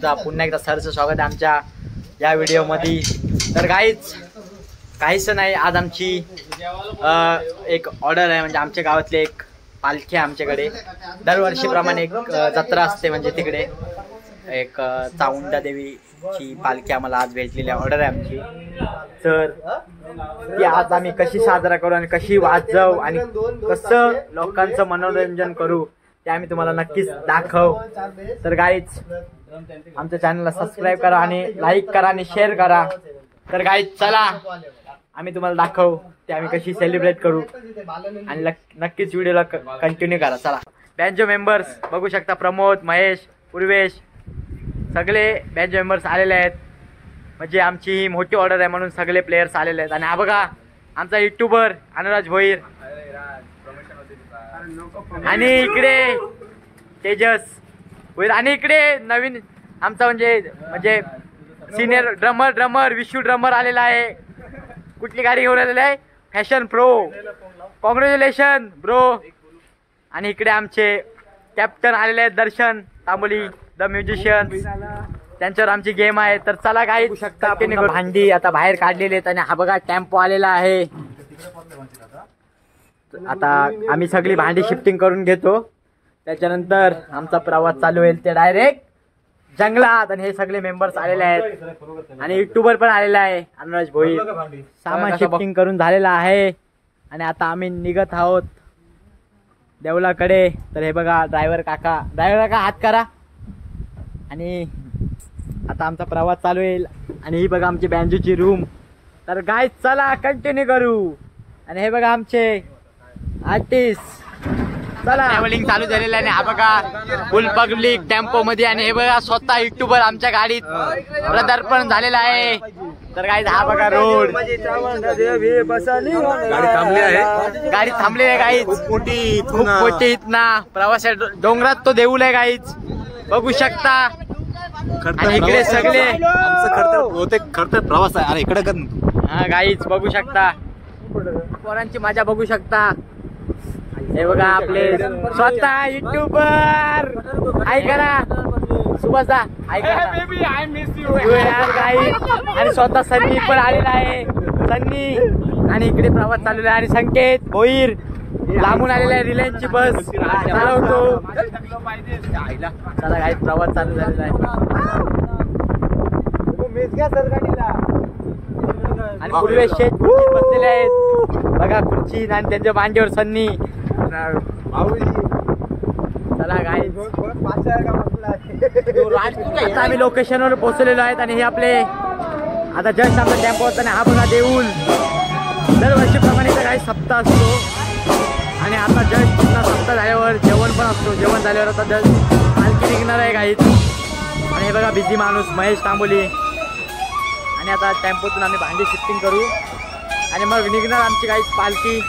तुमचा पुन्हा एकदा सरचं स्वागत आहे आमच्या या व्हिडिओमध्ये। तर गाईच काहीच नाही, आज आमची एक ऑर्डर आहे, म्हणजे आमच्या गावातले एक पालखी आमच्याकडे दरवर्षीप्रमाणे एक जत्रा असते, म्हणजे तिकडे एक चामुंडा देवीची पालखी आम्हाला आज भेटलेली ऑर्डर आहे आमची। तर ती आज आम्ही कशी साजरा करू आणि कशी वाजवू आणि कसं लोकांचं मनोरंजन करू ते आम्ही तुम्हाला नक्कीच दाखवू। तर गाईज आमच्या चॅनलला सबस्क्राईब करा आणि लाईक करा आणि शेअर करा। तर गाईज चला आम्ही तुम्हाला दाखवू ते आम्ही कशी सेलिब्रेट करू आणि नक्कीच व्हिडिओला कंटिन्यू करा। चला बँजो मेंबर्स बघू शकता, प्रमोद, महेश, पूर्वेश सगळे बँजो मेंबर्स आलेले आहेत, म्हणजे आमची ही मोठी ऑर्डर आहे म्हणून सगळे प्लेयर्स आलेले आहेत। आणि हा बघा आमचा युट्यूबर अनुराज भोईर आणि इकडे तेजस भोईर आणि इकडे नवीन आमचा म्हणजे सिनियर ड्रमर विशू ड्रमर आलेला आहे। कुठली गाडी घेऊन आलेला आहे? Fashion pro, congratulation bro. आणि इकडे आमचे कॅप्टन आलेले आहेत, दर्शन तांबोली द म्युझिशियन, त्यांच्यावर आमची गेम आहे। तर चला काही शकता भांडी आता बाहेर काढलेली आहेत आणि हा बघा टेम्पो आलेला आहे। आता आम्ही सगळी भांडी शिफ्टिंग करून घेतो, त्याच्यानंतर आमचा प्रवास चालू होईल ते डायरेक्ट जंगलात। आणि हे सगळे मेंबर्स आलेले आहेत आणि युट्यूबर पण आलेला आहे अनुराज भोईर। सामान शिफ्टिंग करून झालेला आहे आणि आता आम्ही निघत आहोत देवलाकडे। तर हे बघा ड्रायव्हर काका हात करा। आणि आता आमचा प्रवास चालू होईल आणि ही बघा आमची बँजोची रूम। तर गाईज चला कंटिन्यू करू। आणि हे बघा आमचे आर्टिस्ट, चला ट्रॅव्हलिंग चालू झालेलं आहे। हा बघा फुल पब्लिक टेम्पो मध्ये आणि हे बघा स्वतः युट्यूबर आमच्या गाडीत प्रदर्पन झालेलं आहे। तर गाईज हा बघा रोड, गाडी थांबली आहे गाईज, खूप मोठी इथना प्रवास आहे, डोंगरात तो देऊळ आहे गाईज बघू शकता। आणि इकडे सगळे खरतर प्रवास आहे। अरे इकडे हा गाईज बघू शकता, पोरांची मजा बघू शकता। हे बघा आपले स्वतः युट्यूबर, ऐका ना सुभाषदा, ऐका आणि स्वतः सन्नी पण आलेला आहे, सन्नी। आणि इकडे प्रवास चाललेला आहे आणि संकेत भोईर लांबून आलेला आहे, रिलायन्सची बस चालवतो। चला काही प्रवास चालू झालेला आहे आणि पूर्वेश शेठ बसलेले आहेत बघा खुर्ची आणि त्यांच्या मांडीवर सन्नी। चला गाईज आता आम्ही लोकेशनवर पोहोचलेलो आहेत आणि हे आपले आता जस्ट आपला टेम्पो होता आणि हा बघा देऊळ दरवर्षीप्रमाणे काही सप्ताह असतो आणि आता जस्ट सप्ताह झाल्यावर जेवण पण असतो, जेवण झाल्यावर आता जस्ट पालखी निघणार आहे गाईज। आणि हे बघा बिझी माणूस महेश तांबोली। आणि आता टेम्पोतून आम्ही भांडी शिफ्टिंग करू आणि मग निघणार आमची काही पालखी।